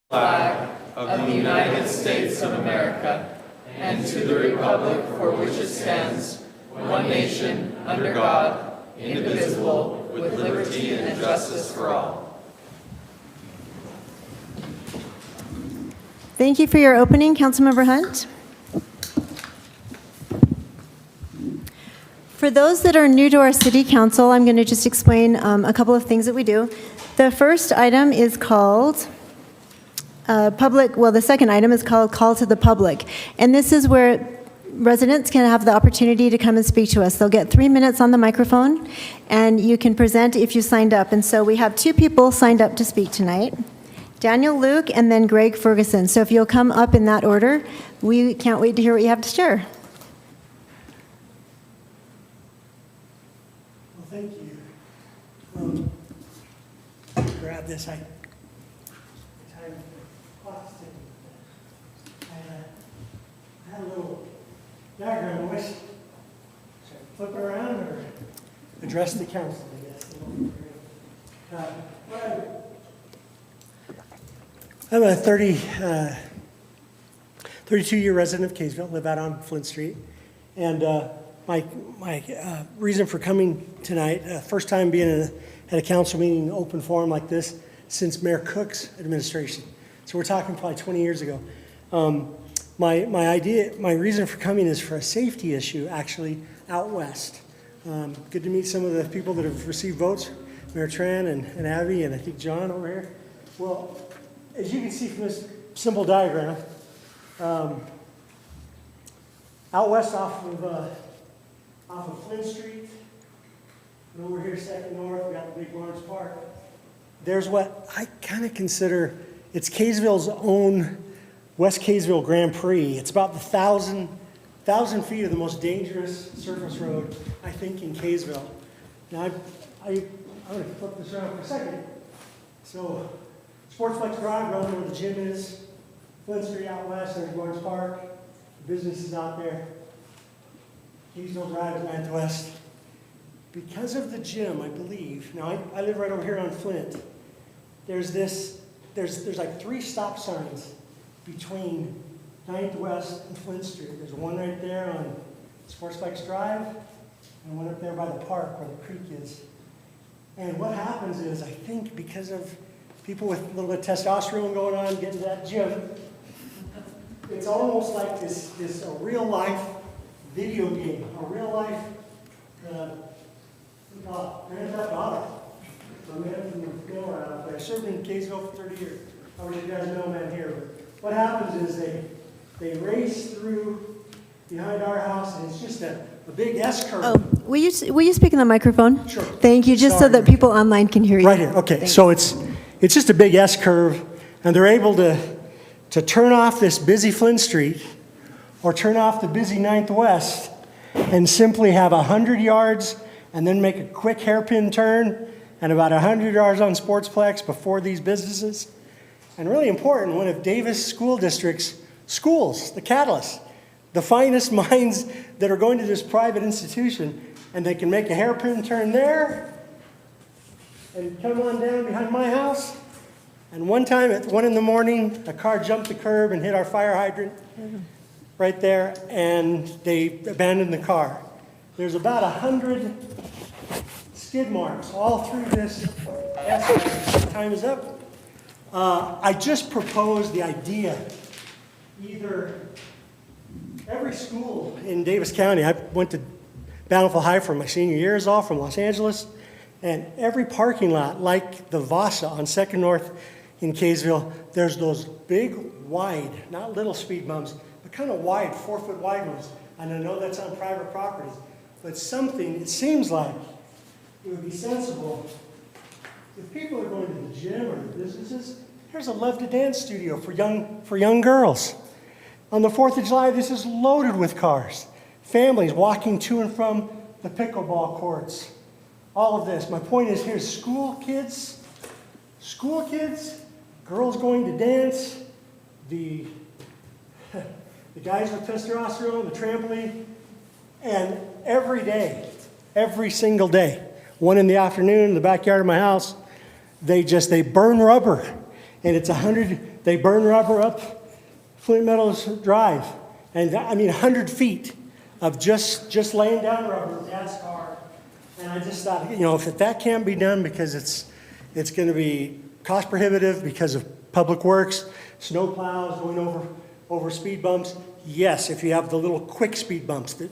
flag of the United States of America and to the republic for which it stands, one nation, under God, indivisible, with liberty and justice for all. Thank you for your opening, Councilmember Hunt. For those that are new to our city council, I'm going to just explain a couple of things that we do. The first item is called the second item is called Call to the Public. And this is where residents can have the opportunity to come and speak to us. They'll get 3 minutes on the microphone, and you can present if you signed up. And so we have 2 people signed up to speak tonight, Daniel Luke and then Greg Ferguson. So if you'll come up in that order, we can't wait to hear what you have to share. Well, thank you. Grab this. I had a little diagram. I wish should I flip it around or address the council, I guess. I'm a 32-year resident of Kaysville, live out on Flint Street. And my reason for coming tonight, first time being at a council meeting, open forum like this, since Mayor Cook's administration. So we're talking probably 20 years ago. My reason for coming is for a safety issue, actually, out west. Good to meet some of the people that have received votes, Mayor Tran and Abby, and I think John over here. Well, as you can see from this simple diagram, out west off of Flint Street, and over here, second north, we got the big Lawrence Park. There's what I kind of consider, it's Kaysville's own West Kaysville Grand Prix. It's about the 1,000 feet of the most dangerous surface road, I think, in Kaysville. Now, I'm going to flip this around for a second. So, Sportsplex Drive, around where the gym is, Flint Street out west, there's Lawrence Park, the businesses out there. Kaysville Drive at 9th West. Because of the gym, I believe, now I live right over here on Flint, there's like 3 stop signs between 9th West and Flint Street. There's one right there on Sportsplex Drive, and one up there by the park where the creek is. And what happens is, I think because of people with a little bit of testosterone going on, getting to that gym, it's almost like this a real life video game, a real life Grand Theft Auto. I'm in from the floor out there. I served in Kaysville for 30 years. I wish you guys know man here. But what happens is they race through behind our house, and it's just a big S curve. Oh, will you speak in the microphone? Sure. Thank you, just so that people online can hear you. Right here. Okay. Thanks. So it's just a big S curve, and they're able to turn off this busy Flint Street or turn off the busy 9th West and simply have 100 yards and then make a quick hairpin turn and about 100 yards on Sportsplex before these businesses. And really important, one of Davis School District's schools, the catalyst, the finest minds that are going to this private institution, and they can make a hairpin turn there and come on down behind my house. And one time at 1 in the morning, a car jumped the curb and hit our fire hydrant right there, and they abandoned the car. There's about 100 skid marks all through this. Time is up. I just proposed the idea, either every school in Davis County, I went to Bountiful High for my senior years off from Los Angeles, and every parking lot, like the Vasa on 2nd North in Kaysville, there's those big, wide, not little speed bumps, but kind of wide, 4-foot wide ones. And I know that's on private properties, but something, it seems like it would be sensible if people are going to the gym or the businesses. Here's a Love to Dance studio for young girls. On the 4th of July, this is loaded with cars. Families walking to and from the pickleball courts. All of this. My point is, here's school kids, girls going to dance, the guys with testosterone, the trampoline, and every day, every single day, 1 in the afternoon in the backyard of my house, they burn rubber and it's 100, they burn rubber up Flint Meadows Drive. And I mean, 100 feet of just laying down rubber in Dad's car. And I just thought, you know, if that can't be done because it's going to be cost prohibitive because of public works, snow plows going over speed bumps. Yes, if you have the little quick speed bumps that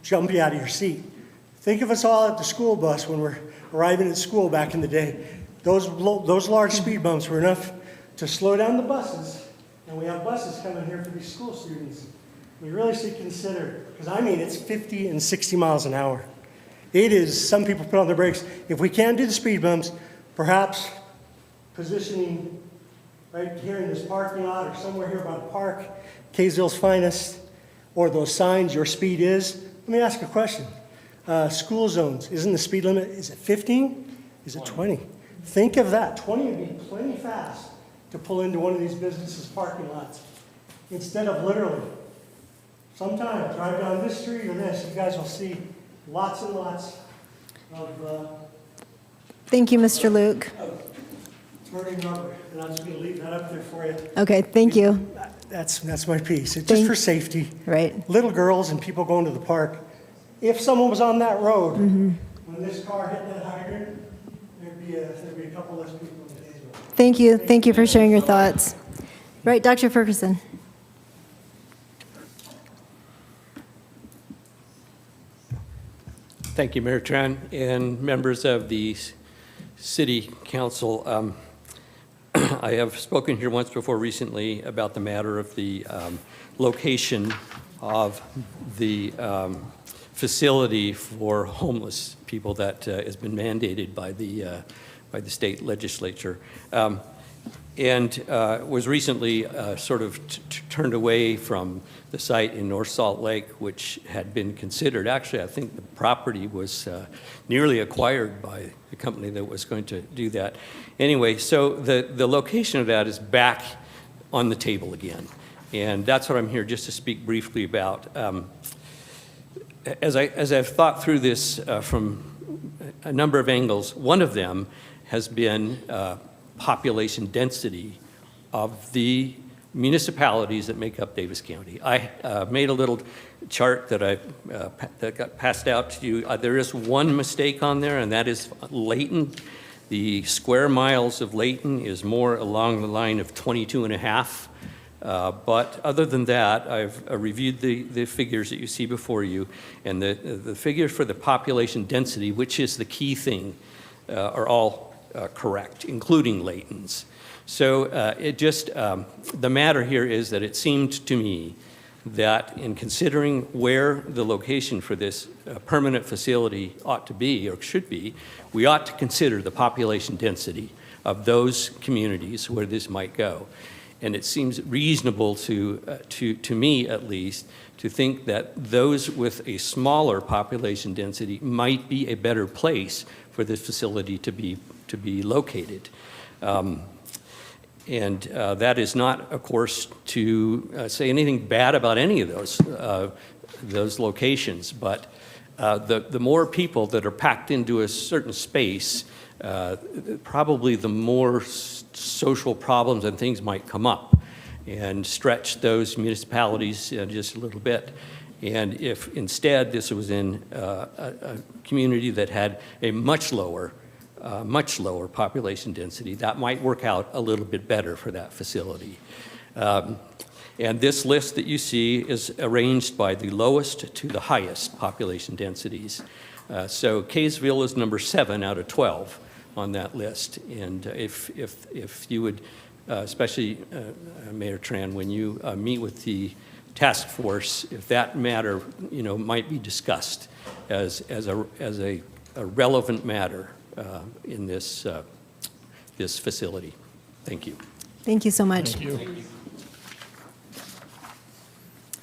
jump you out of your seat. Think of us all at the school bus when we're arriving at school back in the day. Those large speed bumps were enough to slow down the buses, and we have buses coming here for these school students. We really should consider, because I mean, it's 50 and 60 miles an hour. It is, some people put on the brakes. If we can't do the speed bumps, perhaps positioning right here in this parking lot or somewhere here by the park, Kaysville's finest, or those signs, your speed is. Let me ask a question. School zones, isn't the speed limit, is it 15? Is it 20? Think of that. 20 would be plenty fast to pull into one of these businesses' parking lots. Instead of literally, sometime drive down this street or this, you guys will see lots and lots of Thank you, Mr. Luke. burning rubber. And I'm just going to leave that up there for you. Okay, thank you. That's my piece. It's just for safety. Right. Little girls and people going to the park. If someone was on that road, when this car hit that hydrant, there'd be a couple less people in the days. Thank you. Thank you for sharing your thoughts. Right, Dr. Ferguson. Thank you, Mayor Tran, and members of the City Council. I have spoken here once before recently about the matter of the location of the facility for homeless people that has been mandated by the state legislature. And was recently sort of turned away from the site in North Salt Lake, which had been considered. Actually, I think the property was nearly acquired by the company that was going to do that. Anyway, so the location of that is back on the table again. And that's what I'm here just to speak briefly about. As I've thought through this from a number of angles, one of them has been population density of the municipalities that make up Davis County. I made a little chart that that got passed out to you. There is one mistake on there, and that is Layton. The square miles of Layton is more along the line of 22 and a half. But other than that, I've reviewed the figures that you see before you, and the figures for the population density, which is the key thing, are all correct, including Layton's. So the matter here is that it seemed to me that in considering where the location for this permanent facility ought to be or should be, we ought to consider the population density of those communities where this might go. And it seems reasonable to me, at least, to think that those with a smaller population density might be a better place for this facility to be located. And that is not, of course, to say anything bad about any of those locations, but the more people that are packed into a certain space, probably the more social problems and things might come up and stretch those municipalities just a little bit. And if instead this was in a community that had a much lower population density, that might work out a little bit better for that facility. And this list that you see is arranged by the lowest to the highest population densities. So Kaysville is number 7 out of 12 on that list. And if you would, especially Mayor Tran, when you meet with the task force, if that matter, might be discussed as a relevant matter in this facility. Thank you. Thank you so much. Thank you.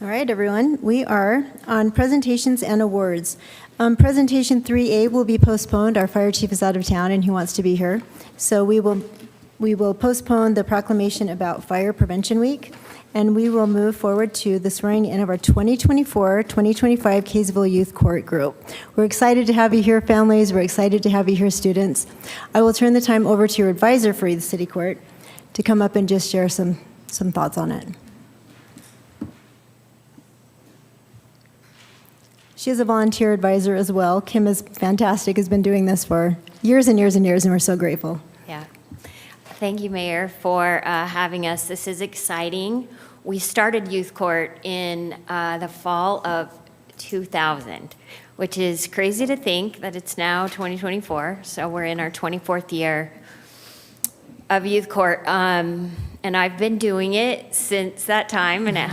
All right, everyone. We are on presentations and awards. Presentation 3A will be postponed. Our fire chief is out of town and he wants to be here. So we will postpone the proclamation about Fire Prevention Week, and we will move forward to the swearing in of our 2024-2025 Kaysville Youth Court Group. We're excited to have you here, families. We're excited to have you here, students. I will turn the time over to your advisor for the City Court, to come up and just share some thoughts on it. She is a volunteer advisor as well. Kim is fantastic, has been doing this for years and years and years, and we're so grateful. Yeah. Thank you, Mayor, for having us. This is exciting. We started Youth Court in the fall of 2000, which is crazy to think that it's now 2024. So we're in our 24th year of Youth Court. And I've been doing it since that time, and it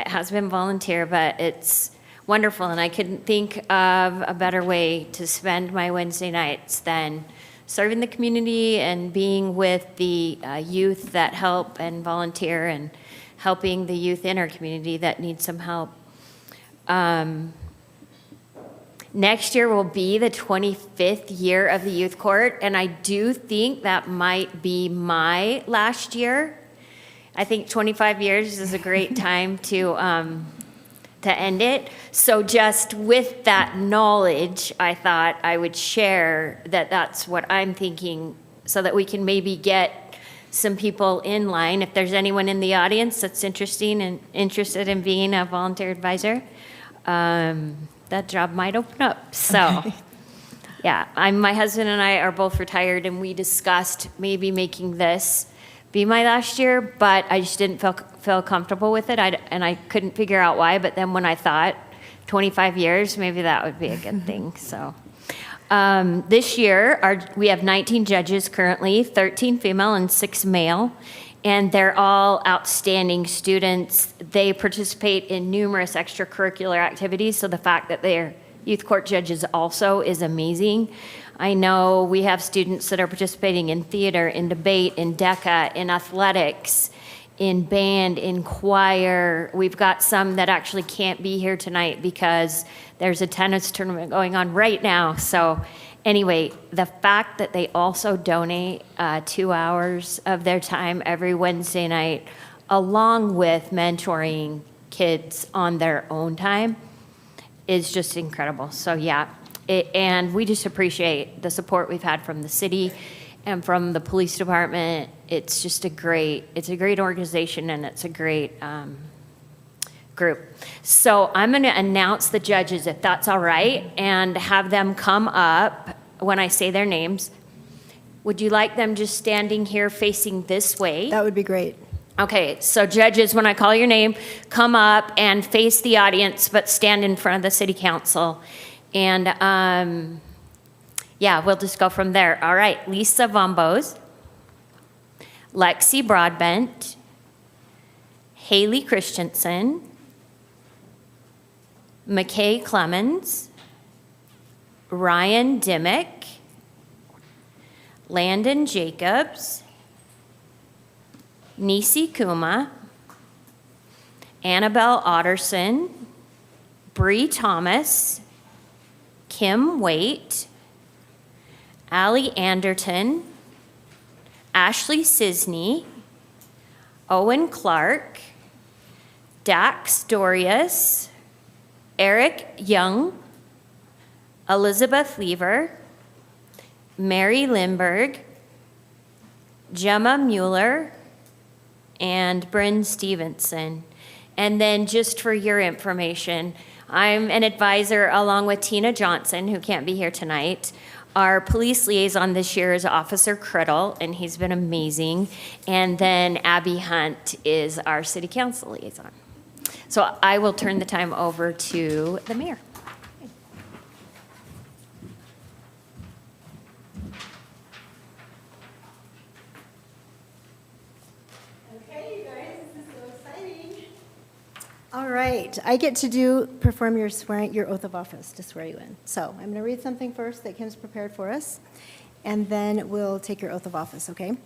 has been volunteer, but it's wonderful. And I couldn't think of a better way to spend my Wednesday nights than serving the community and being with the youth that help and volunteer and helping the youth in our community that need some help. Next year will be the 25th year of the Youth Court, and I do think that might be my last year. I think 25 years is a great time to end it. So just with that knowledge, I thought I would share that that's what I'm thinking so that we can maybe get some people in line. If there's anyone in the audience that's interested in being a volunteer advisor, that job might open up. So yeah, my husband and I are both retired, and we discussed maybe making this be my last year, but I just didn't feel comfortable with it, and I couldn't figure out why. But then when I thought 25 years, maybe that would be a good thing. So this year, we have 19 judges currently, 13 female and 6 male, and they're all outstanding students. They participate in numerous extracurricular activities, so the fact that they're youth court judges also is amazing. I know we have students that are participating in theater, in debate, in DECA, in athletics, in band, in choir. We've got some that actually can't be here tonight because there's a tennis tournament going on right now. So anyway, the fact that they also donate 2 hours of their time every Wednesday night, along with mentoring kids on their own time, is just incredible. So yeah, and we just appreciate the support we've had from the city and from the police department. It's just a great organization, and it's a great group. So I'm going to announce the judges, if that's all right, and have them come up when I say their names. Would you like them just standing here facing this way? That would be great. Okay, so judges, when I call your name, come up and face the audience, but stand in front of the city council. And yeah, we'll just go from there. All right, Lisa Vombos, Lexi Broadbent, Haley Christensen, McKay Clemens, Ryan Dimmick, Landon Jacobs, Nisi Kuma, Annabelle Otterson, Bree Thomas, Kim Waite, Allie Anderton, Ashley Sisney, Owen Clark, Dax Dorius, Eric Young, Elizabeth Lever, Mary Lindberg, Gemma Mueller, and Bryn Stevenson. And then just for your information, I'm an advisor along with Tina Johnson, who can't be here tonight. Our police liaison this year is Officer Criddle, and he's been amazing. And then Abby Hunt is our city council liaison. So I will turn the time over to the mayor. All right, I get to perform your oath of office to swear you in. So I'm going to read something first that Kim's prepared for us, and then we'll take your oath of office, okay?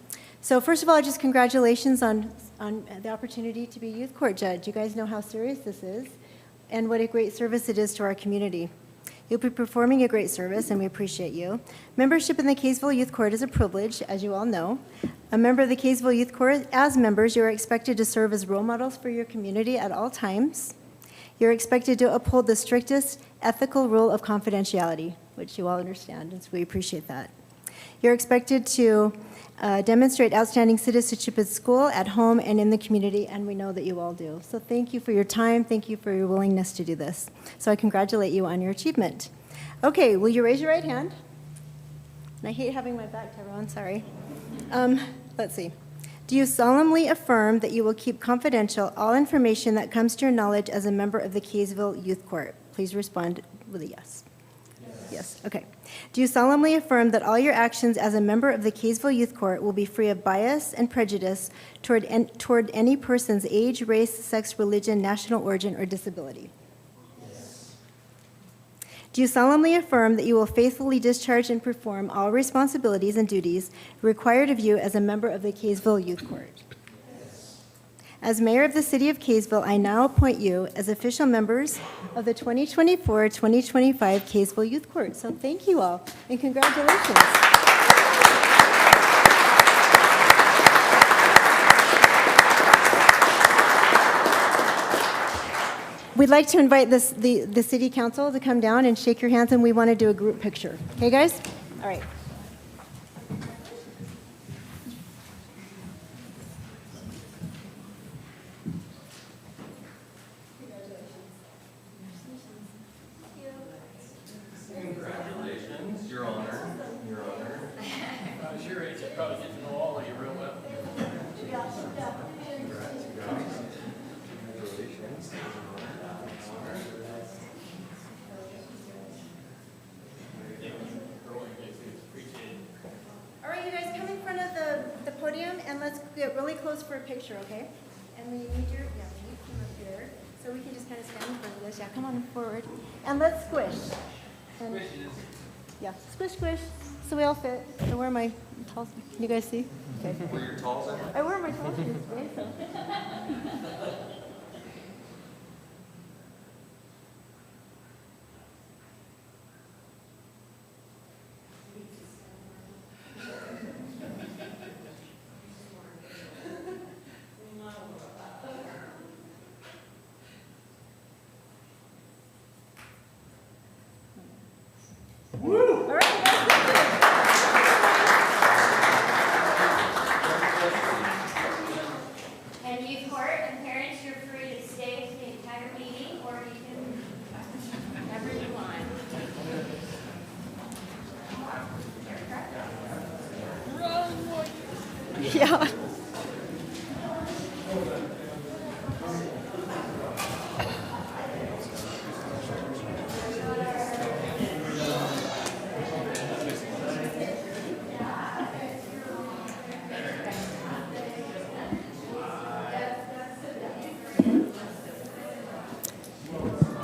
So first of all, just congratulations on the opportunity to be youth court judge. You guys know how serious this is and what a great service it is to our community. You'll be performing a great service, and we appreciate you. Membership in the Kaysville Youth Court is a privilege, as you all know. A member of the Kaysville Youth Court, as members, you are expected to serve as role models for your community at all times. You're expected to uphold the strictest ethical rule of confidentiality, which you all understand, and so we appreciate that. You're expected to demonstrate outstanding citizenship at school, at home, and in the community, and we know that you all do. So thank you for your time. Thank you for your willingness to do this. So I congratulate you on your achievement. Okay, will you raise your right hand? And I hate having my back to everyone, sorry. Let's see. Do you solemnly affirm that you will keep confidential all information that comes to your knowledge as a member of the Kaysville Youth Court? Please respond with a yes. Yes, okay. Do you solemnly affirm that all your actions as a member of the Kaysville Youth Court will be free of bias and prejudice toward any person's age, race, sex, religion, national origin, or disability? Yes. Do you solemnly affirm that you will faithfully discharge and perform all responsibilities and duties required of you as a member of the Kaysville Youth Court? As mayor of the city of Kaysville, I now appoint you as official members of the 2024-2025 Kaysville Youth Court. So thank you all, and congratulations. We'd like to invite the city council to come down and shake your hands, and we want to do a group picture. Okay, guys? All right. Congratulations, Your Honor. Your Honor. I was your age, I'd probably get to know all of you real well. All right, you guys, come in front of the podium, and let's get really close for a picture, okay? And we need your, yeah, we need you up here, so we can just kind of stand in front of this. Yeah, come on forward. And let's squish. And, yeah, squish, squish, so we all fit. I wear my tall, can you guys see? Okay. Where your talls at? I wear my tall shoes today, so. All right, And youth court and parents, you're free to stay for the entire meeting, or you can, whatever you want. yeah.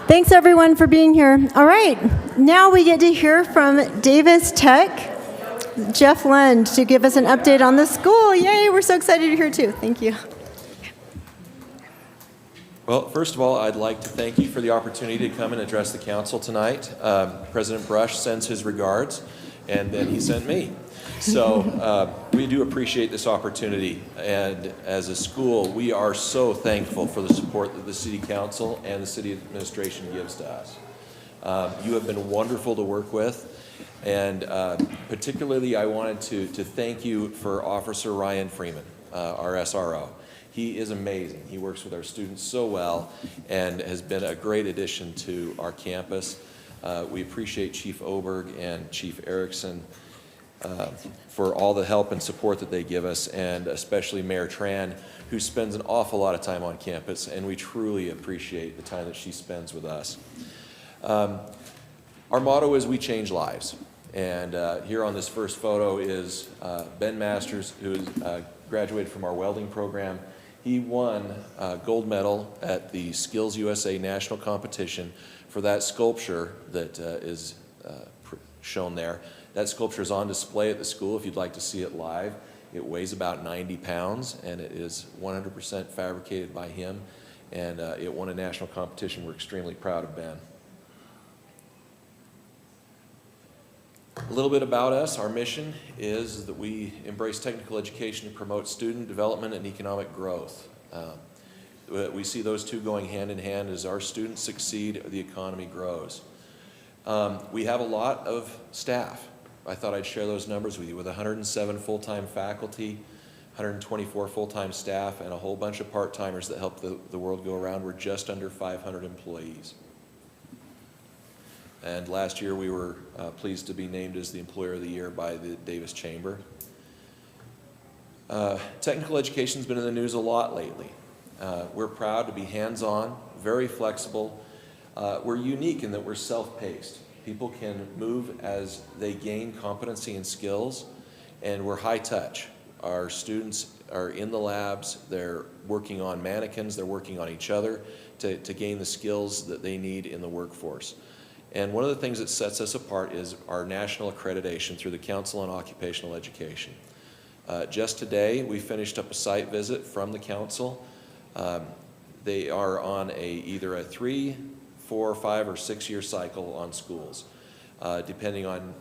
Thanks, everyone, for being here. All right, now we get to hear from Davis Tech, Jeff Lund, to give us an update on the school. Yay, we're so excited you're here, too. Thank you. Well, first of all, I'd like to thank you for the opportunity to come and address the council tonight. President Brush sends his regards, and then he sent me. So we do appreciate this opportunity, and as a school, we are so thankful for the support that the City Council and the City Administration gives to us. You have been wonderful to work with, and particularly I wanted to thank you for Officer Ryan Freeman, our SRO. He is amazing. He works with our students so well and has been a great addition to our campus. We appreciate Chief Oberg and Chief Erickson for all the help and support that they give us, and especially Mayor Tran, who spends an awful lot of time on campus, and we truly appreciate the time that she spends with us. Our motto is we change lives, and here on this first photo is Ben Masters, who graduated from our welding program. He won a gold medal at the Skills USA National Competition for that sculpture that is shown there. That sculpture is on display at the school if you'd like to see it live. It weighs about 90 pounds, and it is 100% fabricated by him, and it won a national competition. We're extremely proud of Ben. A little bit about us. Our mission is that we embrace technical education to promote student development and economic growth. We see those two going hand in hand. As our students succeed, the economy grows. We have a lot of staff. I thought I'd share those numbers with you. With 107 full-time faculty, 124 full-time staff, and a whole bunch of part-timers that help the world go around, we're just under 500 employees. And last year, we were pleased to be named as the Employer of the Year by the Davis Chamber. Technical education's been in the news a lot lately. We're proud to be hands-on, very flexible. We're unique in that we're self-paced. People can move as they gain competency and skills, and we're high-touch. Our students are in the labs, they're working on mannequins, they're working on each other to gain the skills that they need in the workforce. And one of the things that sets us apart is our national accreditation through the Council on Occupational Education. Just today, we finished up a site visit from the council. They are on either a 3, 4, 5, or 6-year cycle on schools, depending on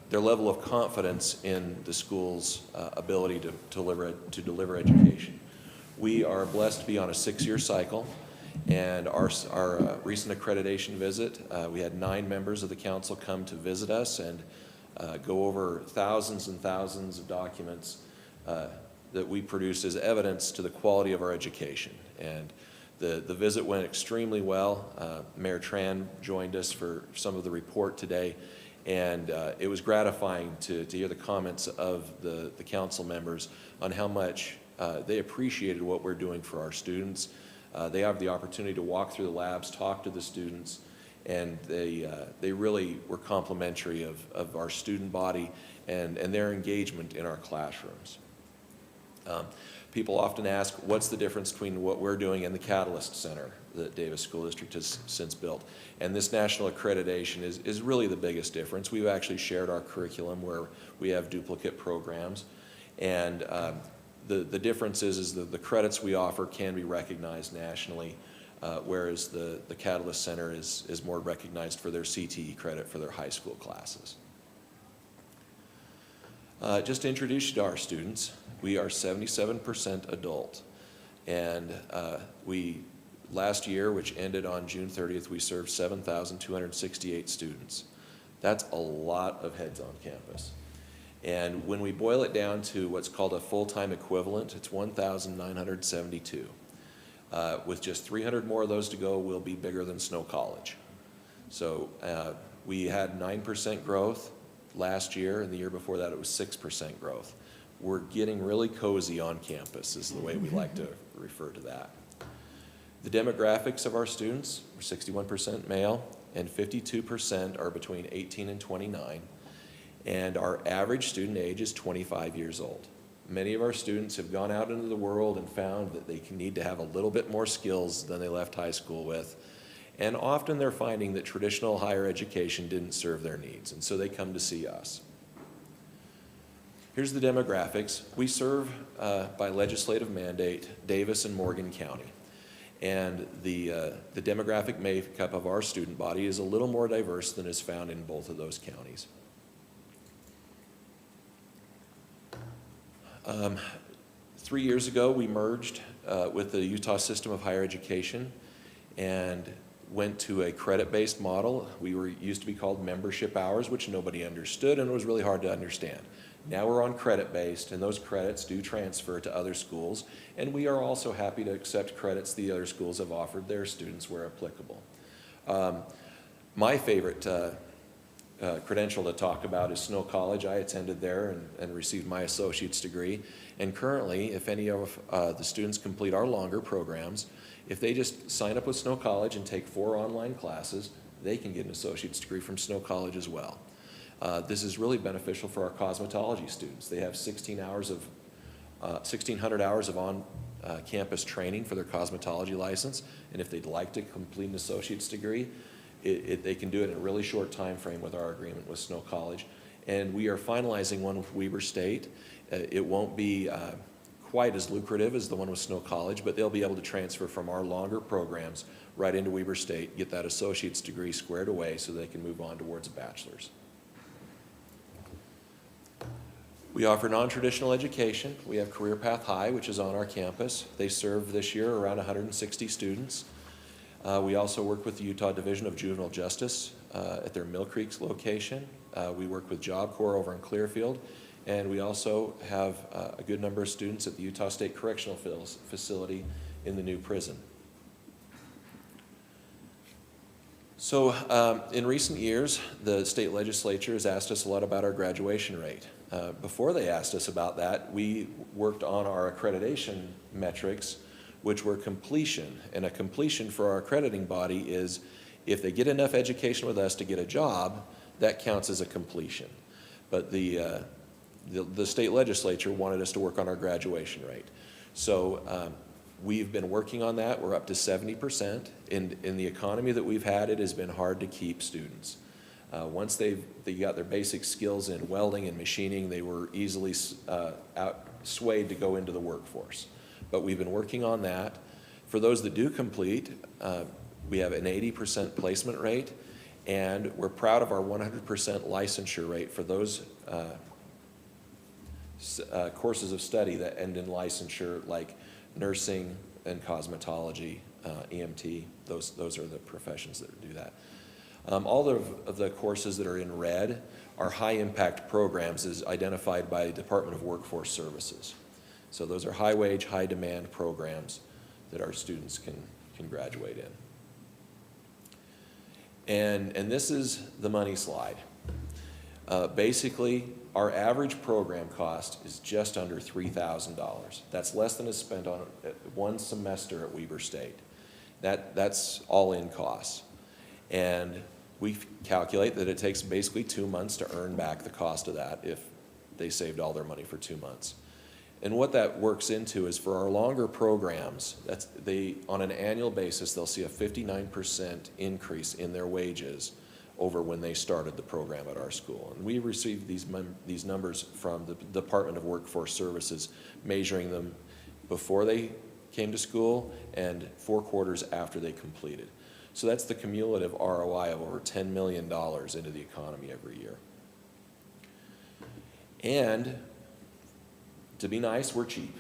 their level of confidence in the school's ability to deliver education. We are blessed to be on a 6-year cycle, and our recent accreditation visit, we had 9 members of the council come to visit us and go over thousands and thousands of documents that we produced as evidence to the quality of our education. And the visit went extremely well. Mayor Tran joined us for some of the report today, and it was gratifying to hear the comments of the council members on how much they appreciated what we're doing for our students. They have the opportunity to walk through the labs, talk to the students, and they really were complimentary of our student body and their engagement in our classrooms. People often ask, what's the difference between what we're doing and the Catalyst Center that Davis School District has since built? And this national accreditation is really the biggest difference. We've actually shared our curriculum where we have duplicate programs. And the difference is that the credits we offer can be recognized nationally, whereas the Catalyst Center is more recognized for their CTE credit for their high school classes. Just to introduce you to our students, we are 77% adult, and last year, which ended on June 30th, we served 7,268 students. That's a lot of heads on campus. And when we boil it down to what's called a full-time equivalent, it's 1,972. With just 300 more of those to go, we'll be bigger than Snow College. So we had 9% growth last year, and the year before that it was 6% growth. We're getting really cozy on campus is the way we like to refer to that. The demographics of our students are 61% male and 52% are between 18 and 29, and our average student age is 25 years old. Many of our students have gone out into the world and found that they need to have a little bit more skills than they left high school with, and often they're finding that traditional higher education didn't serve their needs, and so they come to see us. Here's the demographics. We serve, by legislative mandate, Davis and Morgan County. And the demographic makeup of our student body is a little more diverse than is found in both of those counties. 3 years ago, we merged with the Utah System of Higher Education and went to a credit-based model. We used to be called membership hours, which nobody understood, and it was really hard to understand. Now we're on credit-based, and those credits do transfer to other schools, and we are also happy to accept credits the other schools have offered their students where applicable. My favorite credential to talk about is Snow College. I attended there and received my associate's degree, and currently, if any of the students complete our longer programs, if they just sign up with Snow College and take 4 online classes, they can get an associate's degree from Snow College as well. This is really beneficial for our cosmetology students. They have 1,600 hours of on-campus training for their cosmetology license, and if they'd like to complete an associate's degree, they can do it in a really short time frame with our agreement with Snow College. And we are finalizing one with Weber State. It won't be quite as lucrative as the one with Snow College, but they'll be able to transfer from our longer programs right into Weber State, get that associate's degree squared away so they can move on towards a bachelor's. We offer non-traditional education. We have Career Path High, which is on our campus. They serve this year around 160 students. We also work with the Utah Division of Juvenile Justice at their Mill Creek location. We work with Job Corps over in Clearfield, and we also have a good number of students at the Utah State Correctional Facility in the new prison. So in recent years, the state legislature has asked us a lot about our graduation rate. Before they asked us about that, we worked on our accreditation metrics, which were completion. And a completion for our accrediting body is if they get enough education with us to get a job, that counts as a completion. But the state legislature wanted us to work on our graduation rate. So we've been working on that. We're up to 70%. In the economy that we've had, it has been hard to keep students. Once they got their basic skills in welding and machining, they were easily swayed to go into the workforce. But we've been working on that. For those that do complete, we have an 80% placement rate, and we're proud of our 100% licensure rate for those courses of study that end in licensure, like nursing and cosmetology, EMT. Those are the professions that do that. All of the courses that are in red are high-impact programs as identified by the Department of Workforce Services. So those are high-wage, high-demand programs that our students can graduate in. And this is the money slide. Basically, our average program cost is just under $3,000. That's less than is spent on one semester at Weber State. That's all-in costs. And we calculate that it takes basically 2 months to earn back the cost of that if they saved all their money for 2 months. And what that works into is for our longer programs, on an annual basis, they'll see a 59% increase in their wages over when they started the program at our school. And we received these numbers from the Department of Workforce Services, measuring them before they came to school and 4 quarters after they completed. So that's the cumulative ROI of over $10 million into the economy every year. And to be nice, we're cheap.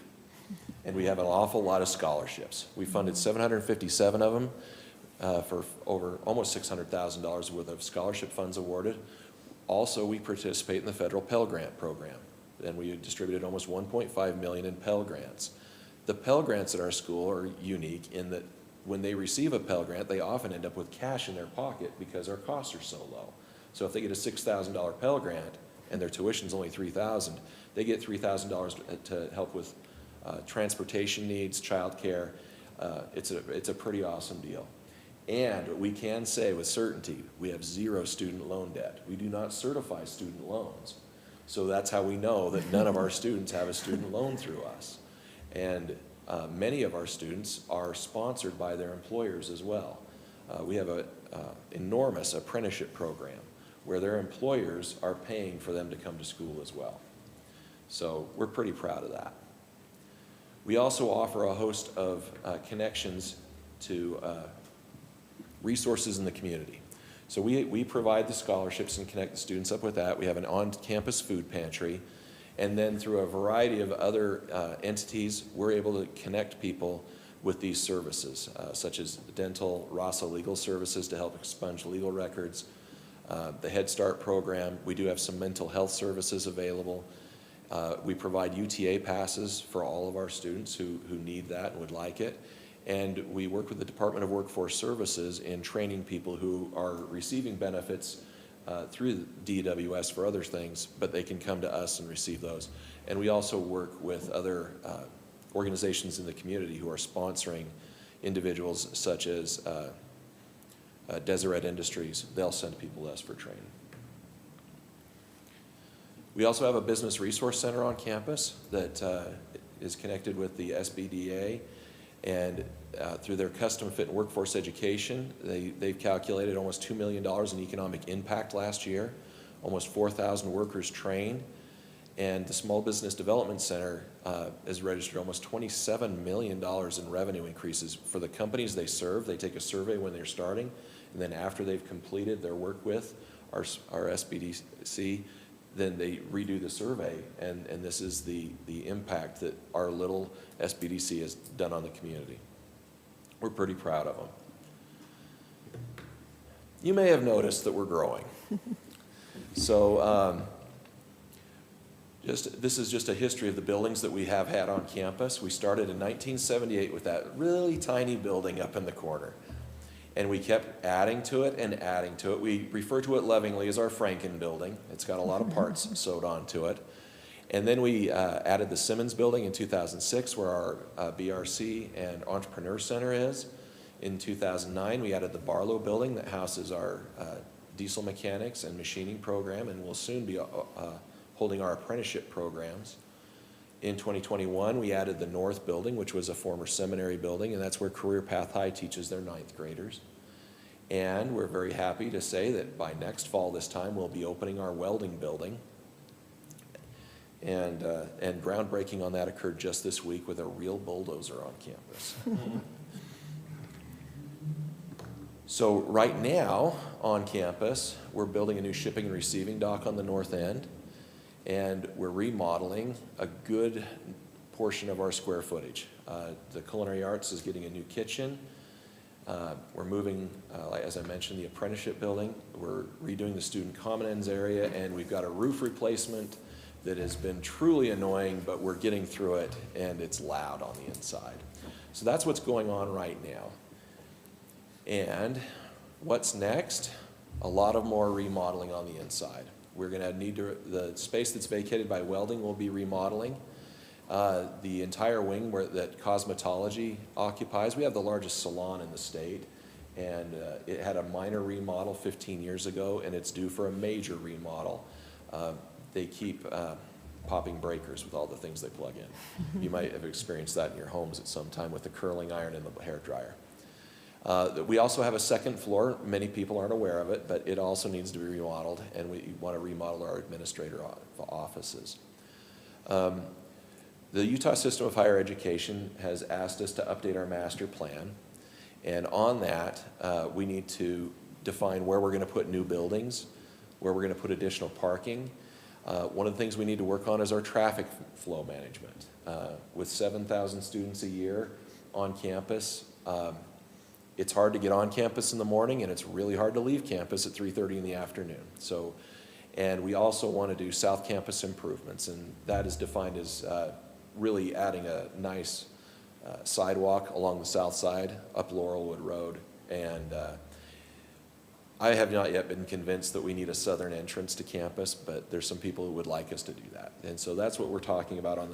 And we have an awful lot of scholarships. We funded 757 of them for over almost $600,000 worth of scholarship funds awarded. Also, we participate in the federal Pell Grant program. And we distributed almost $1.5 million in Pell Grants. The Pell Grants at our school are unique in that when they receive a Pell Grant, they often end up with cash in their pocket because our costs are so low. So if they get a $6,000 Pell Grant and their tuition's only $3,000, they get $3,000 to help with transportation needs, childcare. It's a pretty awesome deal. And we can say with certainty, we have 0 student loan debt. We do not certify student loans. So that's how we know that none of our students have a student loan through us. And many of our students are sponsored by their employers as well. We have an enormous apprenticeship program where their employers are paying for them to come to school as well. So we're pretty proud of that. We also offer a host of connections to resources in the community. So we provide the scholarships and connect the students up with that. We have an on-campus food pantry. And then through a variety of other entities, we're able to connect people with these services, such as dental, RASA legal services to help expunge legal records, the Head Start program. We do have some mental health services available. We provide UTA passes for all of our students who need that and would like it. And we work with the Department of Workforce Services in training people who are receiving benefits through DWS for other things, but they can come to us and receive those. And we also work with other organizations in the community who are sponsoring individuals such as Deseret Industries. They'll send people to us for training. We also have a business resource center on campus that is connected with the SBDA, and through their custom fit and workforce education, they've calculated almost $2 million in economic impact last year, almost 4,000 workers trained, and the Small Business Development Center has registered almost $27 million in revenue increases for the companies they serve. They take a survey when they're starting, and then after they've completed their work with our SBDC, then they redo the survey, and this is the impact that our little SBDC has done on the community. We're pretty proud of them. You may have noticed that we're growing. So this is just a history of the buildings that we have had on campus. We started in 1978 with that really tiny building up in the corner. And we kept adding to it and adding to it. We refer to it lovingly as our Franken building. It's got a lot of parts sewed onto it. And then we added the Simmons building in 2006, where our BRC and Entrepreneur Center is. In 2009, we added the Barlow building that houses our diesel mechanics and machining program, and will soon be holding our apprenticeship programs. In 2021, we added the North building, which was a former seminary building, and that's where Career Path High teaches their 9th graders. And we're very happy to say that by next fall this time, we'll be opening our welding building. And groundbreaking on that occurred just this week with a real bulldozer on campus. So right now on campus, we're building a new shipping and receiving dock on the north end, and we're remodeling a good portion of our square footage. The Culinary Arts is getting a new kitchen. We're moving, as I mentioned, the apprenticeship building. We're redoing the student common ends area, and we've got a roof replacement that has been truly annoying, but we're getting through it, and it's loud on the inside. So that's what's going on right now. And what's next? A lot of more remodeling on the inside. We're going to need to, the space that's vacated by welding will be remodeling. The entire wing that cosmetology occupies, we have the largest salon in the state, and it had a minor remodel 15 years ago, and it's due for a major remodel. They keep popping breakers with all the things they plug in. You might have experienced that in your homes at some time with the curling iron and the hair dryer. We also have a second floor. Many people aren't aware of it, but it also needs to be remodeled, and we want to remodel our administrator offices. The Utah System of Higher Education has asked us to update our master plan, and on that, we need to define where we're going to put new buildings, where we're going to put additional parking. One of the things we need to work on is our traffic flow management. With 7,000 students a year on campus, it's hard to get on campus in the morning, and it's really hard to leave campus at 3:30 in the afternoon. So, and we also want to do South Campus improvements, and that is defined as really adding a nice sidewalk along the south side up Laurelwood Road. And I have not yet been convinced that we need a southern entrance to campus, but there's some people who would like us to do that. And so that's what we're talking about on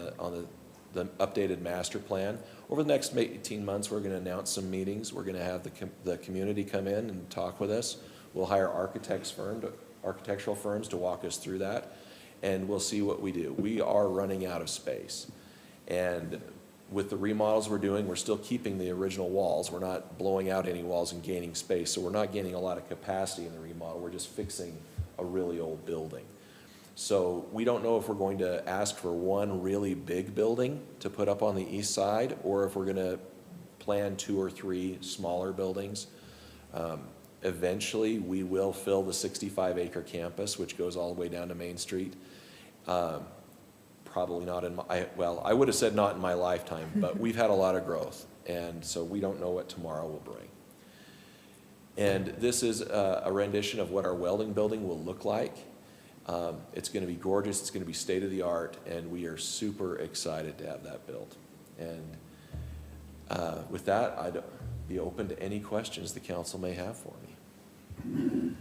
the updated master plan. Over the next 18 months, we're going to announce some meetings. We're going to have the community come in and talk with us. We'll hire architectural firms to walk us through that, and we'll see what we do. We are running out of space. And with the remodels we're doing, we're still keeping the original walls. We're not blowing out any walls and gaining space, so we're not gaining a lot of capacity in the remodel. We're just fixing a really old building. So we don't know if we're going to ask for one really big building to put up on the east side, or if we're going to plan 2 or 3 smaller buildings. Eventually, we will fill the 65-acre campus, which goes all the way down to Main Street. Probably not in my, well, I would have said not in my lifetime, but we've had a lot of growth, and so we don't know what tomorrow will bring. And this is a rendition of what our welding building will look like. It's going to be gorgeous, it's going to be state-of-the-art, and we are super excited to have that built. And with that, I'd be open to any questions the council may have for me.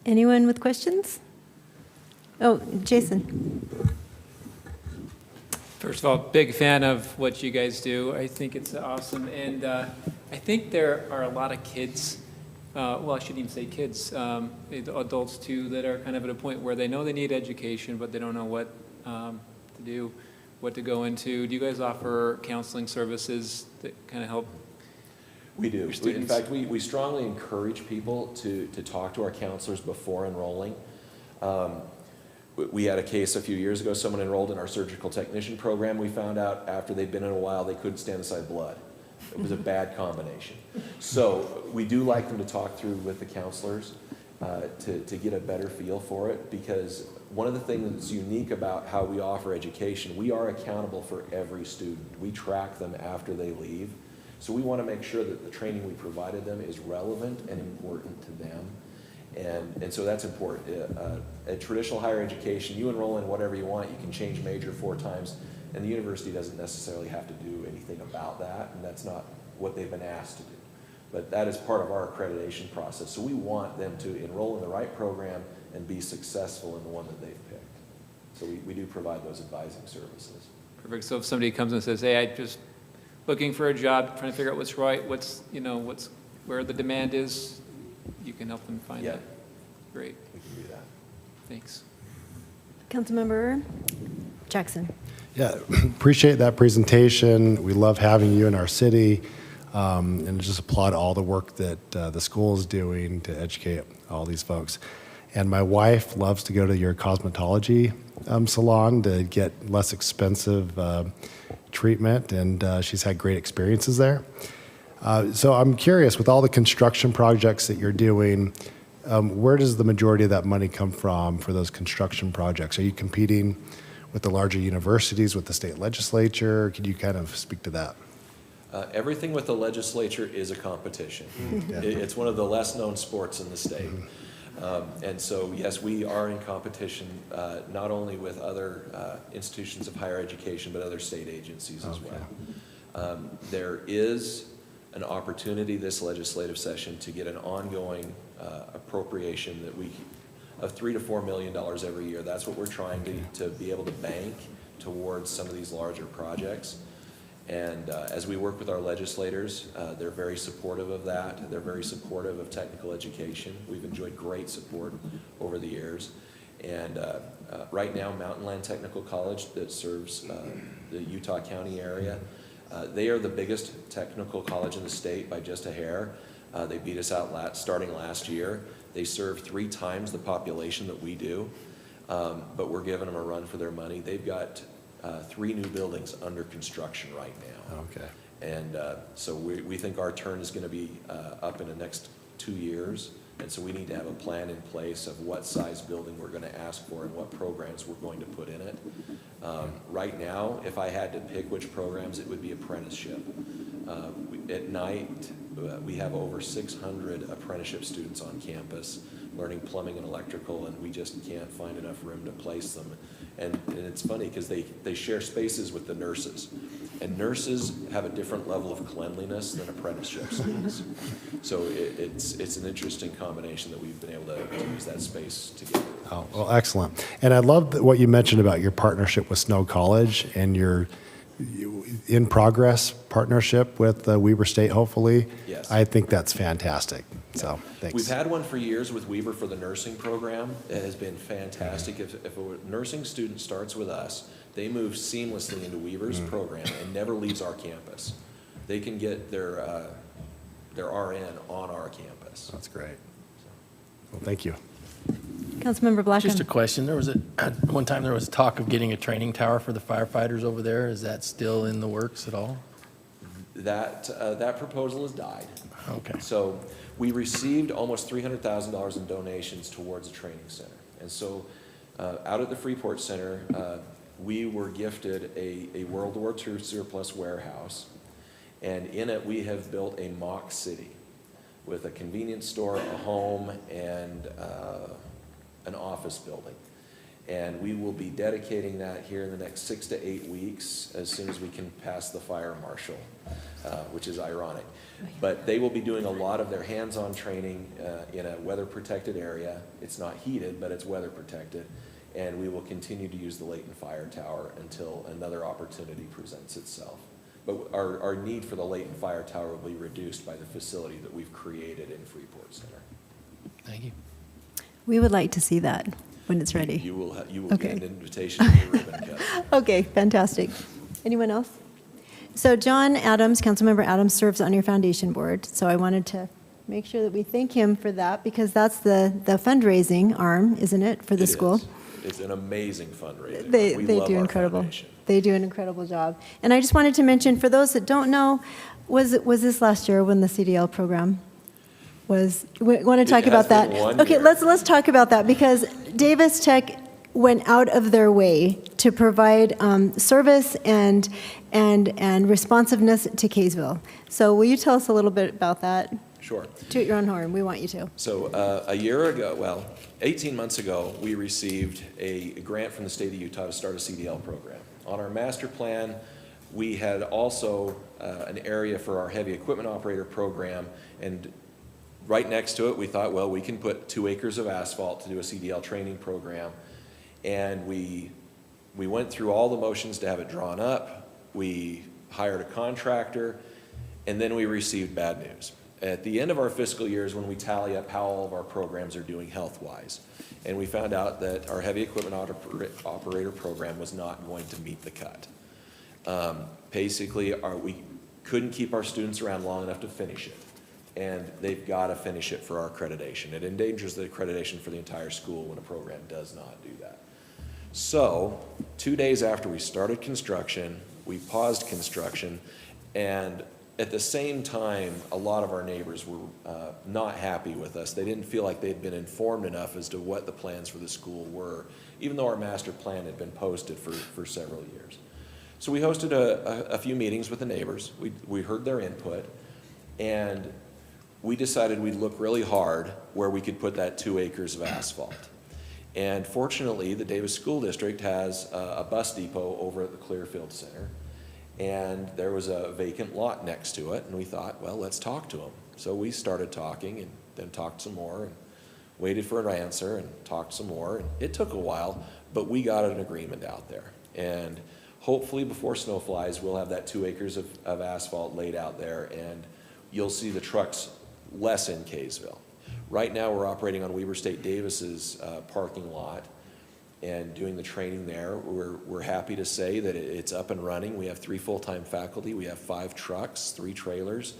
Anyone with questions? Oh, Jason. First of all, big fan of what you guys do. I think it's awesome. And I think there are a lot of kids, well, I shouldn't even say kids, adults too, that are kind of at a point where they know they need education, but they don't know what to do, what to go into. Do you guys offer counseling services that kind of help? We do. In fact, we strongly encourage people to talk to our counselors before enrolling. We had a case a few years ago, someone enrolled in our surgical technician program. We found out after they'd been in a while, they couldn't stand aside blood. It was a bad combination. So we do like them to talk through with the counselors to get a better feel for it, because one of the things that's unique about how we offer education, we are accountable for every student. We track them after they leave. So we want to make sure that the training we provided them is relevant and important to them. And so that's important. At traditional higher education, you enroll in whatever you want, you can change major 4 times, and the university doesn't necessarily have to do anything about that, and that's not what they've been asked to do. But that is part of our accreditation process. So we want them to enroll in the right program and be successful in the one that they've picked. So we do provide those advising services. Perfect. So if somebody comes and says, hey, I just looking for a job, trying to figure out what's right, where the demand is, you can help them find Yeah. that. Great. We can do that. Thanks. Councilmember Jackson. Yeah, appreciate that presentation. We love having you in our city, and just applaud all the work that the school is doing to educate all these folks. And my wife loves to go to your cosmetology salon to get less expensive treatment, and she's had great experiences there. So I'm curious, with all the construction projects that you're doing, where does the majority of that money come from for those construction projects? Are you competing with the larger universities, with the state legislature? Could you kind of speak to that? Everything with the legislature is a competition. It's one of the less known sports in the state. And so, yes, we are in competition not only with other institutions of higher education, but other state agencies as well. There is an opportunity this legislative session to get an ongoing appropriation that of $3 to $4 million every year. That's what we're trying to be able to bank towards some of these larger projects. And as we work with our legislators, they're very supportive of that. They're very supportive of technical education. We've enjoyed great support over the years. And right now, Mountain Land Technical College that serves the Utah County area, they are the biggest technical college in the state by just a hair. They beat us out starting last year. They serve 3 times the population that we do, but we're giving them a run for their money. They've got 3 new buildings under construction right now. Okay. And so we think our turn is going to be up in the next 2 years. And so we need to have a plan in place of what size building we're going to ask for and what programs we're going to put in it. Right now, if I had to pick which programs, it would be apprenticeship. At night, we have over 600 apprenticeship students on campus learning plumbing and electrical, and we just can't find enough room to place them. And it's funny because they share spaces with the nurses. And nurses have a different level of cleanliness than apprenticeship students. So it's an interesting combination that we've been able to use that space together. Oh, well, excellent. And I love what you mentioned about your partnership with Snow College and your in-progress partnership with Weber State, hopefully. Yes. I think that's fantastic. So, thanks. We've had one for years with Weber for the nursing program. It has been fantastic. If a nursing student starts with us, they move seamlessly into Weber's program and never leaves our campus. They can get their RN on our campus. That's great. Well, thank you. Councilmember Blackham. Just a question. One time there was talk of getting a training tower for the firefighters over there. Is that still in the works at all? That proposal has died. Okay. So we received almost $300,000 in donations towards a training center. And so out at the Freeport Center, we were gifted a World War II surplus warehouse. And in it, we have built a mock city with a convenience store, a home, and an office building. And we will be dedicating that here in the next 6 to 8 weeks as soon as we can pass the fire marshal, which is ironic. But they will be doing a lot of their hands-on training in a weather-protected area. It's not heated, but it's weather-protected. And we will continue to use the Layton Fire Tower until another opportunity presents itself. But our need for the Layton Fire Tower will be reduced by the facility that we've created in Freeport Center. Thank you. We would like to see that when it's ready. You will Okay. get an invitation to the ribbon cut. Okay, fantastic. Anyone else? So John Adams, Councilmember Adams, serves on your foundation board. So I wanted to make sure that we thank him for that, because that's the fundraising arm, isn't it, for the school? Is. It's an amazing fundraiser. They We do love our incredible. foundation. They do an incredible job. And I just wanted to mention, for those that don't know, was this last year when the CDL program was? We want to talk It about has that. been one Okay, year. let's talk about that, because Davis Tech went out of their way to provide service and responsiveness to Kaysville. So will you tell us a little bit about that? Sure. Toot your own horn. We want you to. So a year ago, well, 18 months ago, we received a grant from the state of Utah to start a CDL program. On our master plan, we had also an area for our heavy equipment operator program, and right next to it, we thought, well, we can put 2 acres of asphalt to do a CDL training program. And we went through all the motions to have it drawn up. We hired a contractor, and then we received bad news. At the end of our fiscal year is when we tally up how all of our programs are doing health-wise. And we found out that our heavy equipment operator program was not going to meet the cut. Basically, we couldn't keep our students around long enough to finish it. And they've got to finish it for our accreditation. It endangers the accreditation for the entire school when a program does not do that. So 2 days after we started construction, we paused construction, and at the same time, a lot of our neighbors were not happy with us. They didn't feel like they'd been informed enough as to what the plans for the school were, even though our master plan had been posted for several years. So we hosted a few meetings with the neighbors. We heard their input, and we decided we'd look really hard where we could put that 2 acres of asphalt. And fortunately, the Davis School District has a bus depot over at the Clearfield Center. And there was a vacant lot next to it, and we thought, well, let's talk to them. So we started talking, and then talked some more, and waited for an answer, and talked some more. And it took a while, but we got an agreement out there. And hopefully before snow flies, we'll have that 2 acres of asphalt laid out there, and you'll see the trucks less in Kaysville. Right now, we're operating on Weber State Davis's parking lot and doing the training there. We're happy to say that it's up and running. We have 3 full-time faculty. We have 5 trucks, 3 trailers,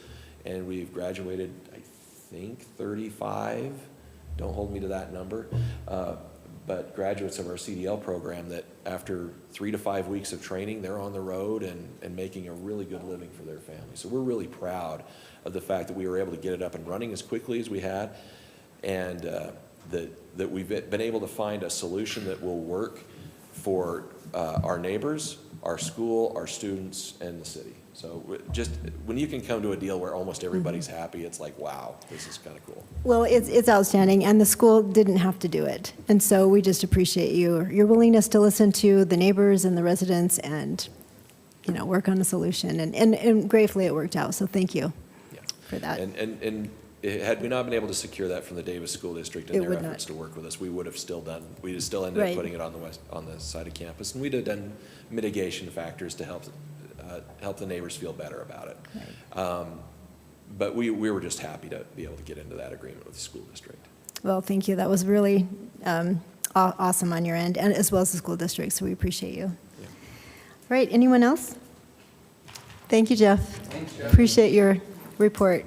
and we've graduated, I think, 35. Don't hold me to that number. But graduates of our CDL program that after 3 to 5 weeks of training, they're on the road and making a really good living for their family. So we're really proud of the fact that we were able to get it up and running as quickly as we had, and that we've been able to find a solution that will work for our neighbors, our school, our students, and the city. So just when you can come to a deal where almost everybody's happy, it's like, wow, this is kind of cool. Well, it's outstanding, and the school didn't have to do it. And so we just appreciate your willingness to listen to the neighbors and the residents and, work on a solution. And gratefully it worked out, so thank you for that. And had we not been able to secure that from the Davis School District and their efforts to work with us, we'd have still ended up putting it on the side of campus, and we'd have done mitigation factors to help the neighbors feel better about it. Right. But we were just happy to be able to get into that agreement with the school district. Well, thank you. That was really awesome on your end, and as well as the school district, so we appreciate you. Yeah. All right, anyone else? Thank you, Jeff. Thanks, Jeff. Appreciate your report.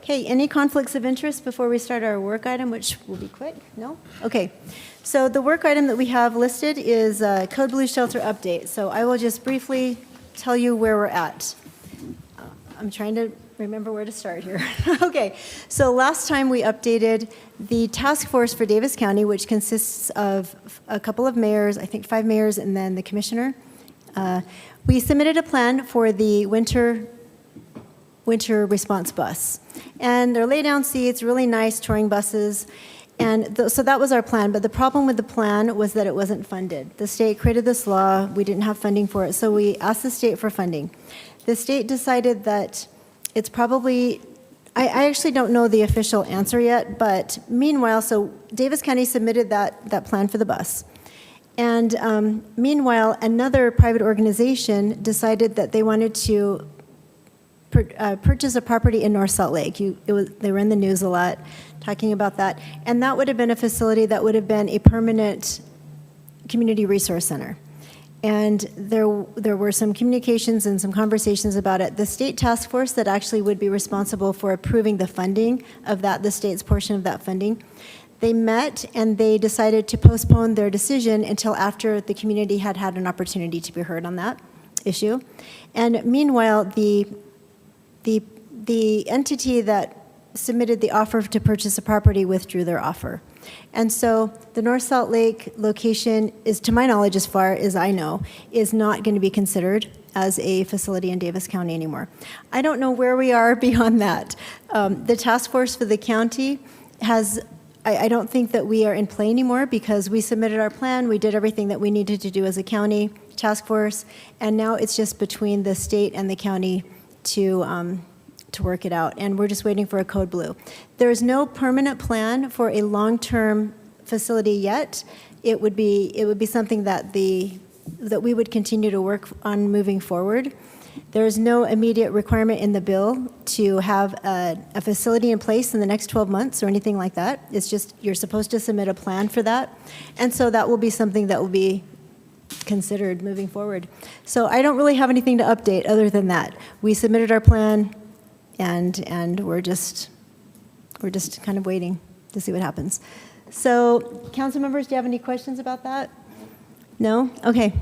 Okay, any conflicts of interest before we start our work item, which will be quick? No? Okay. So the work item that we have listed is Code Blue Shelter update. So I will just briefly tell you where we're at. I'm trying to remember where to start here. Okay, so last time we updated the task force for Davis County, which consists of a couple of mayors, I think 5 mayors, and then the commissioner. We submitted a plan for the winter response bus. And they're lay-down seats, really nice touring buses. And so that was our plan. But the problem with the plan was that it wasn't funded. The state created this law. We didn't have funding for it. So we asked the state for funding. The state decided that it's probably, I actually don't know the official answer yet, but meanwhile, so Davis County submitted that plan for the bus. And meanwhile, another private organization decided that they wanted to purchase a property in North Salt Lake. They were in the news a lot talking about that. And that would have been a facility that would have been a permanent community resource center. And there were some communications and some conversations about it. The state task force that actually would be responsible for approving the funding of that, the state's portion of that funding, they met and they decided to postpone their decision until after the community had had an opportunity to be heard on that issue. And meanwhile, the entity that submitted the offer to purchase a property withdrew their offer. And so the North Salt Lake location is, to my knowledge, as far as I know, is not going to be considered as a facility in Davis County anymore. I don't know where we are beyond that. The task force for the county has, I don't think that we are in play anymore because we submitted our plan, we did everything that we needed to do as a county task force, and now it's just between the state and the county to work it out, and we're just waiting for a code blue. There is no permanent plan for a long-term facility yet. It would be something that we would continue to work on moving forward. There is no immediate requirement in the bill to have a facility in place in the next 12 months or anything like that. It's just you're supposed to submit a plan for that, and so that will be something that will be considered moving forward. So I don't really have anything to update other than that. We submitted our plan, and we're just kind of waiting to see what happens. So, council members, do you have any questions about that? No? Okay.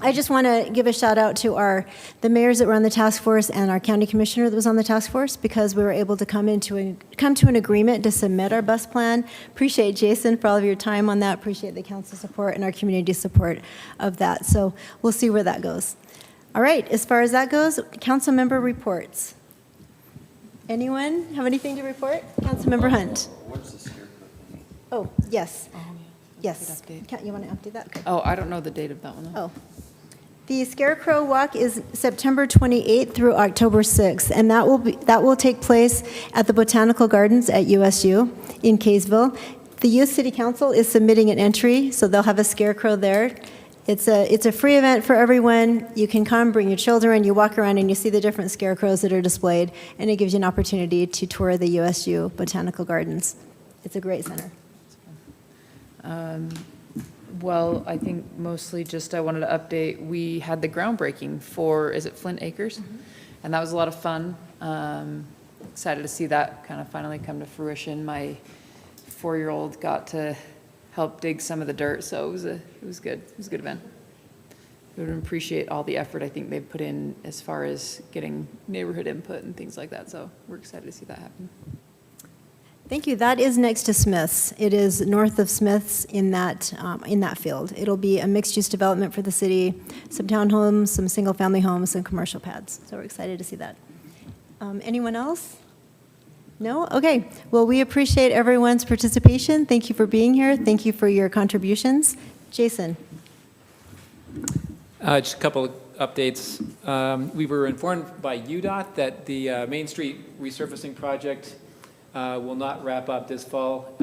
I just want to give a shout out to the mayors that were on the task force and our county commissioner that was on the task force because we were able to come to an agreement to submit our bus plan. Appreciate Jason for all of your time on that. Appreciate the council support and our community support of that. So we'll see where that goes. All right, as far as that goes, council member reports. Anyone have anything to report? Council member Hunt. Oh, yes. Yes. You want to update that? Okay. Oh, I don't know the date of that one. Oh. The Scarecrow Walk is September 28th through October 6th, and that will take place at the Botanical Gardens at USU in Kaysville. The Youth City Council is submitting an entry, so they'll have a scarecrow there. It's a free event for everyone. You can come, bring your children, you walk around and you see the different scarecrows that are displayed, and it gives you an opportunity to tour the USU Botanical Gardens. It's a great center. Well, I think mostly just I wanted to update, we had the groundbreaking for, is it Flint Acres? Mm-hmm. And that was a lot of fun. Excited to see that kind of finally come to fruition. My 4-year-old got to help dig some of the dirt, so it was good. It was a good event. We would appreciate all the effort I think they've put in as far as getting neighborhood input and things like that, so we're excited to see that happen. Thank you. That is next to Smith's. It is north of Smith's in that field. It'll be a mixed-use development for the city, some townhomes, some single-family homes, some commercial pads. So we're excited to see that. Anyone else? No? Okay. Well, we appreciate everyone's participation. Thank you for being here. Thank you for your contributions. Jason. Just a couple of updates. We were informed by UDOT that the Main Street resurfacing project will not wrap up this fall.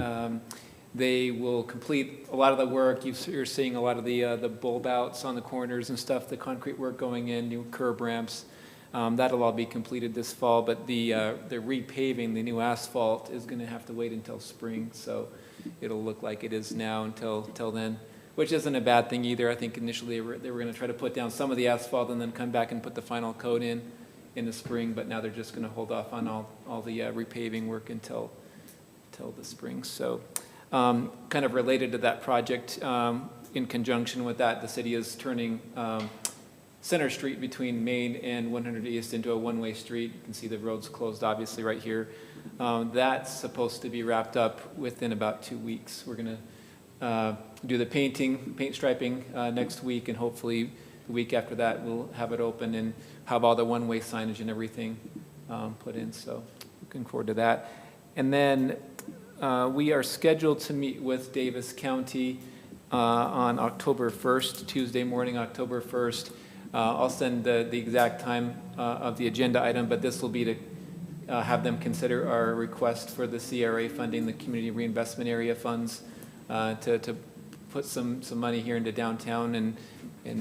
They will complete a lot of the work. You're seeing a lot of the bulb outs on the corners and stuff, the concrete work going in, new curb ramps. That'll all be completed this fall, but the repaving, the new asphalt, is going to have to wait until spring, so it'll look like it is now until then, which isn't a bad thing either. I think initially they were going to try to put down some of the asphalt and then come back and put the final coat in the spring, but now they're just going to hold off on all the repaving work until the spring. So kind of related to that project, in conjunction with that, the city is turning Center Street between Main and 100 East into a one-way street. You can see the road's closed obviously right here. That's supposed to be wrapped up within about 2 weeks. We're going to do the paint striping next week, and hopefully the week after that we'll have it open and have all the one-way signage and everything put in, so looking forward to that. And then we are scheduled to meet with Davis County on October 1st, Tuesday morning, October 1st. I'll send the exact time of the agenda item, but this will be to have them consider our request for the CRA funding, the Community Reinvestment Area funds, to put some money here into downtown and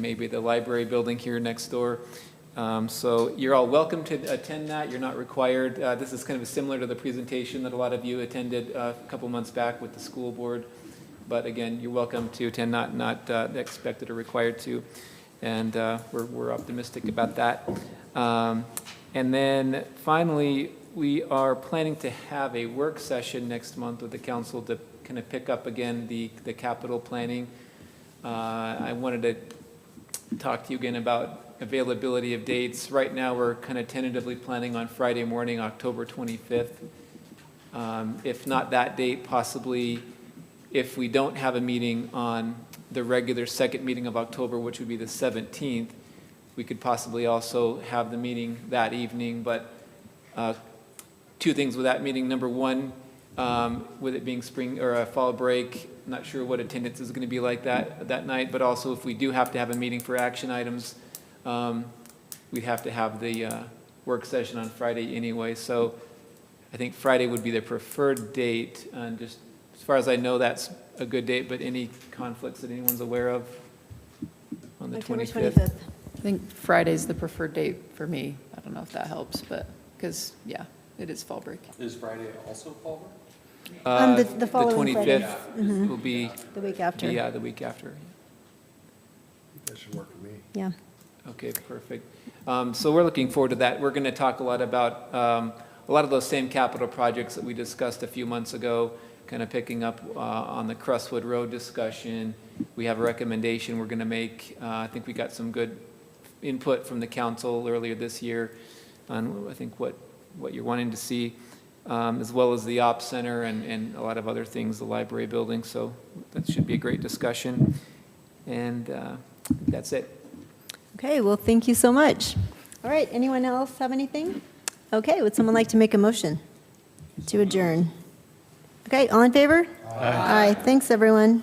maybe the library building here next door. So you're all welcome to attend that. You're not required. This is kind of similar to the presentation that a lot of you attended a couple months back with the school board. But again, you're welcome to attend, not expected or required to. And we're optimistic about that. And then finally, we are planning to have a work session next month with the council to kind of pick up again the capital planning. I wanted to talk to you again about availability of dates. Right now, we're kind of tentatively planning on Friday morning, October 25th. If not that date, possibly if we don't have a meeting on the regular second meeting of October, which would be the 17th, we could possibly also have the meeting that evening. But two things with that meeting. Number one, with it being spring or a fall break, not sure what attendance is going to be like that night. But also, if we do have to have a meeting for action items, we'd have to have the work session on Friday anyway. So I think Friday would be the preferred date. And just as far as I know, that's a good date. But any conflicts that anyone's aware of on the October 25th? I think Friday's the preferred date for me. I don't know if that helps, but, because, yeah, it is fall break. Is Friday also fall break? The following Friday. The 25th will be, The week after. yeah, the week after. That should work for me. Yeah. Okay, perfect. So we're looking forward to that. We're going to talk a lot about a lot of those same capital projects that we discussed a few months ago, kind of picking up on the Crestwood Road discussion. We have a recommendation we're going to make. I think we got some good input from the council earlier this year on, I think, what you're wanting to see, as well as the Ops Center and a lot of other things, the library building. So that should be a great discussion. And that's it. Okay, well, thank you so much. All right, anyone else have anything? Okay, would someone like to make a motion to adjourn? Okay, all in favor? Aye. Thanks, everyone.